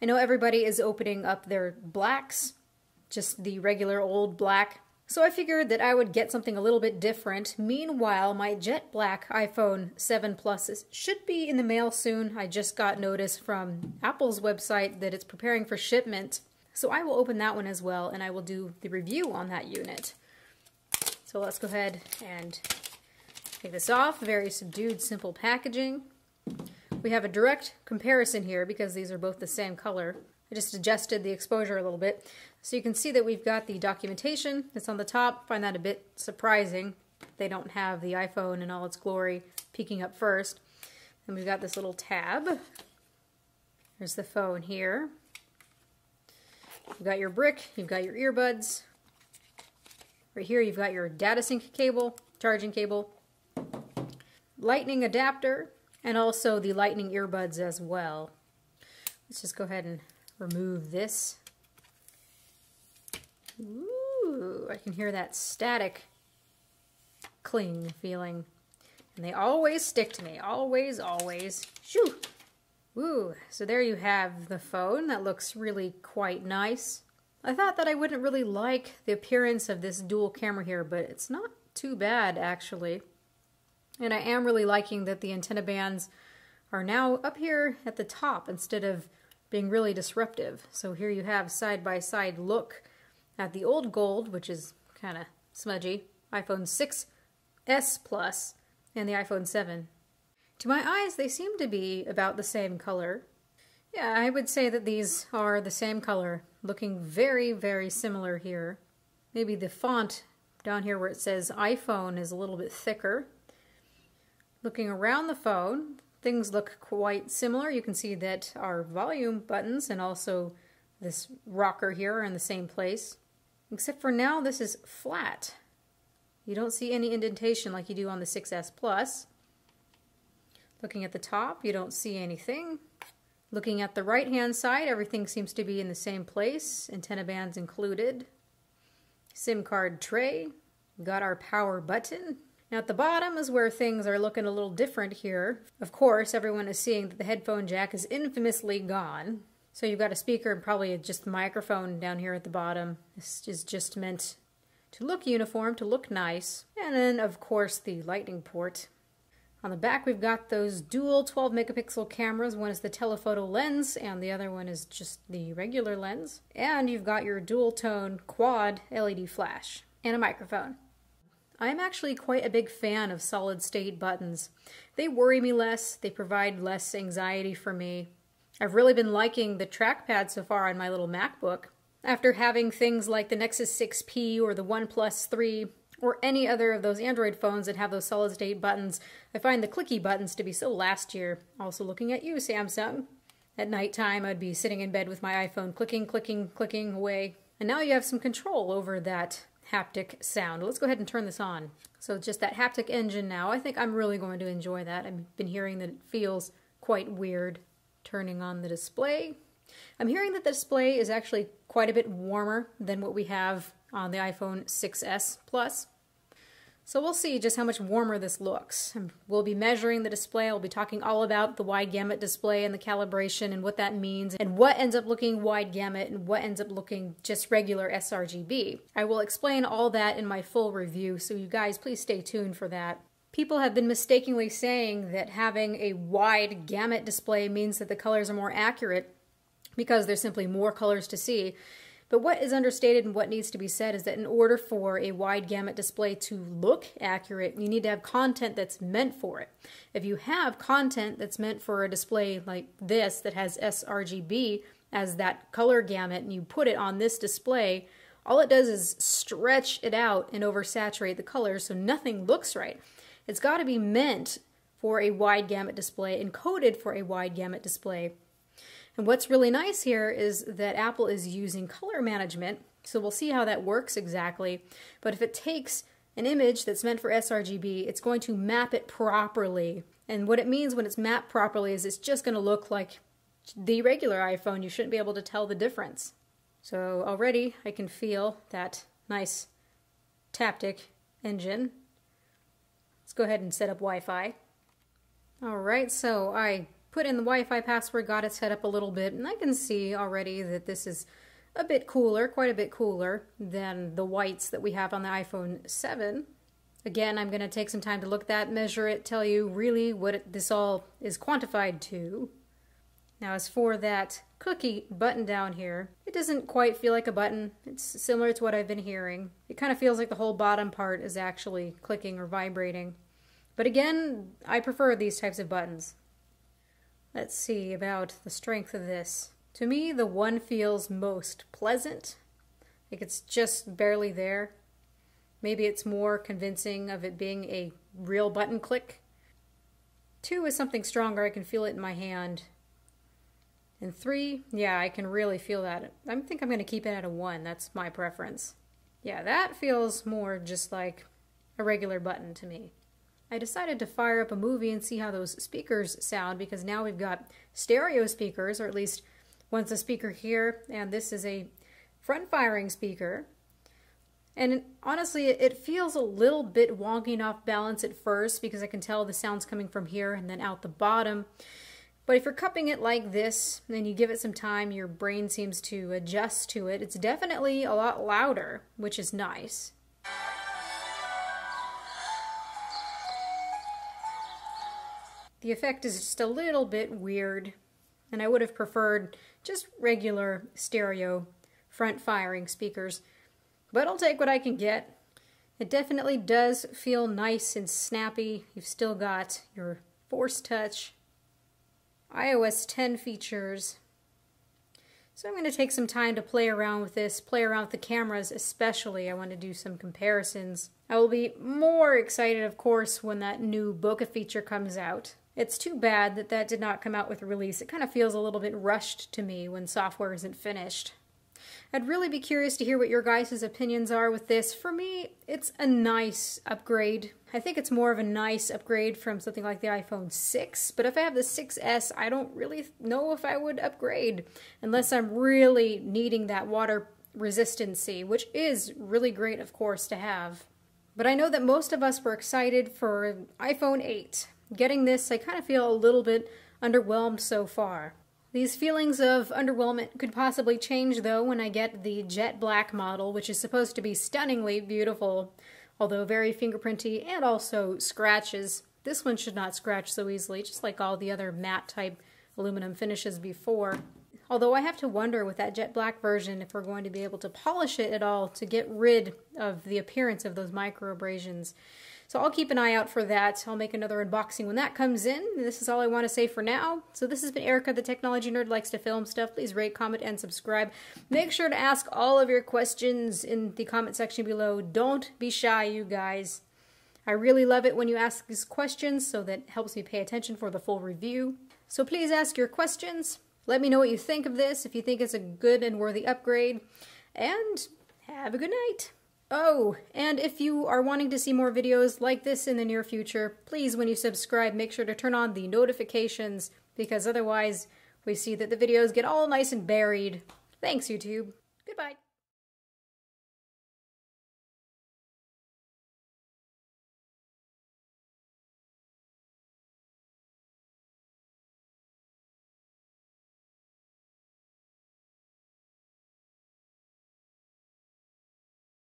I know everybody is opening up their blacks, just the regular old black. So I figured that I would get something a little bit different. Meanwhile, my jet black iPhone 7 Plus should be in the mail soon. I just got notice from Apple's website that it's preparing for shipment. So I will open that one as well, and I will do the review on that unit. So let's go ahead and take this off. Very subdued, simple packaging. We have a direct comparison here because these are both the same color. I just adjusted the exposure a little bit. So you can see that we've got the documentation that's on the top. I find that a bit surprising. They don't have the iPhone in all its glory peeking up first. And we've got this little tab. There's the phone here. You've got your brick, you've got your earbuds. Right here you've got your data sync cable, charging cable, lightning adapter, and also the lightning earbuds as well. Let's just go ahead and remove this. Ooh, I can hear that static cling feeling. And they always stick to me. Always, always. Shoo! Ooh, so there you have the phone. That looks really quite nice. I thought that I wouldn't really like the appearance of this dual camera here, but it's not too bad actually. And I am really liking that the antenna bands are now up here at the top instead of being really disruptive. So here you have side-by-side look at the old gold, which is kind of smudgy, iPhone 6s Plus, and the iPhone 7. To my eyes, they seem to be about the same color. Yeah, I would say that these are the same color, looking very, very similar here. Maybe the font down here where it says iPhone is a little bit thicker. Looking around the phone, things look quite similar. You can see that our volume buttons and also this rocker here are in the same place. Except for now, this is flat. You don't see any indentation like you do on the 6s Plus. Looking at the top, you don't see anything. Looking at the right-hand side, everything seems to be in the same place, antenna bands included. SIM card tray, got our power button. Now at the bottom is where things are looking a little different here. Of course, everyone is seeing that the headphone jack is infamously gone. So you've got a speaker and probably just a microphone down here at the bottom. This is just meant to look uniform, to look nice. And then, of course, the lightning port. On the back, we've got those dual 12 megapixel cameras. One is the telephoto lens, and the other one is just the regular lens. And you've got your dual tone quad LED flash and a microphone. I'm actually quite a big fan of solid state buttons. They worry me less, they provide less anxiety for me. I've really been liking the trackpad so far on my little MacBook. After having things like the Nexus 6P or the OnePlus 3 or any other of those Android phones that have those solid state buttons, I find the clicky buttons to be so last year. Also looking at you, Samsung. At nighttime, I'd be sitting in bed with my iPhone clicking, clicking, clicking away. And now you have some control over that haptic sound. Let's go ahead and turn this on. So just that haptic engine now, I think I'm really going to enjoy that. I've been hearing that it feels quite weird turning on the display. I'm hearing that the display is actually quite a bit warmer than what we have on the iPhone 6s Plus. So we'll see just how much warmer this looks. We'll be measuring the display. I'll be talking all about the wide gamut display and the calibration and what that means and what ends up looking wide gamut and what ends up looking just regular sRGB. I will explain all that in my full review, so you guys please stay tuned for that. People have been mistakenly saying that having a wide gamut display means that the colors are more accurate because there's simply more colors to see. But what is understated and what needs to be said is that in order for a wide gamut display to look accurate, you need to have content that's meant for it. If you have content that's meant for a display like this that has sRGB as that color gamut and you put it on this display, all it does is stretch it out and oversaturate the colors so nothing looks right. It's got to be meant for a wide gamut display, encoded for a wide gamut display. And what's really nice here is that Apple is using color management, so we'll see how that works exactly. But if it takes an image that's meant for sRGB, it's going to map it properly. And what it means when it's mapped properly is it's just going to look like the regular iPhone. You shouldn't be able to tell the difference. So already I can feel that nice Taptic engine. Let's go ahead and set up Wi-Fi. Alright, so I put in the Wi-Fi password, got it set up a little bit, and I can see already that this is a bit cooler, quite a bit cooler than the whites that we have on the iPhone 7. Again, I'm going to take some time to look at that, measure it, tell you really what this all is quantified to. Now, as for that cookie button down here, it doesn't quite feel like a button. It's similar to what I've been hearing. It kind of feels like the whole bottom part is actually clicking or vibrating. But again, I prefer these types of buttons. Let's see about the strength of this. To me, the 1 feels most pleasant. Like it's just barely there. Maybe it's more convincing of it being a real button click. 2 is something stronger. I can feel it in my hand. And 3, yeah, I can really feel that. I think I'm going to keep it at a 1. That's my preference. Yeah, that feels more just like a regular button to me. I decided to fire up a movie and see how those speakers sound, because now we've got stereo speakers, or at least one's a speaker here, and this is a front-firing speaker. And honestly, it feels a little bit wonky and off balance at first, because I can tell the sound's coming from here and then out the bottom. But if you're cupping it like this, and you give it some time, your brain seems to adjust to it. It's definitely a lot louder, which is nice. The effect is just a little bit weird, and I would have preferred just regular stereo front-firing speakers. But I'll take what I can get. It definitely does feel nice and snappy. You've still got your Force Touch, iOS 10 features. So I'm going to take some time to play around with this, play around with the cameras especially. I want to do some comparisons. I will be more excited, of course, when that new bokeh feature comes out. It's too bad that that did not come out with a release. It kind of feels a little bit rushed to me when software isn't finished. I'd really be curious to hear what your guys' opinions are with this. For me, it's a nice upgrade. I think it's more of a nice upgrade from something like the iPhone 6, but if I have the 6S, I don't really know if I would upgrade unless I'm really needing that water resistancy, which is really great, of course, to have. But I know that most of us were excited for iPhone 8. Getting this, I kind of feel a little bit underwhelmed so far. These feelings of underwhelmment could possibly change, though, when I get the jet black model, which is supposed to be stunningly beautiful, although very fingerprinty and also scratches. This one should not scratch so easily, just like all the other matte-type aluminum finishes before. Although I have to wonder with that jet black version if we're going to be able to polish it at all to get rid of the appearance of those micro abrasions. So I'll keep an eye out for that. I'll make another unboxing when that comes in. And this is all I want to say for now. So this has been Erica, the technology nerd, likes to film stuff. Please rate, comment, and subscribe. Make sure to ask all of your questions in the comment section below. Don't be shy, you guys. I really love it when you ask these questions, so that helps me pay attention for the full review. So please ask your questions. Let me know what you think of this, if you think it's a good and worthy upgrade. And have a good night. Oh, and if you are wanting to see more videos like this in the near future, please, when you subscribe, make sure to turn on the notifications, because otherwise we see that the videos get all nice and buried. Thanks, YouTube. Goodbye.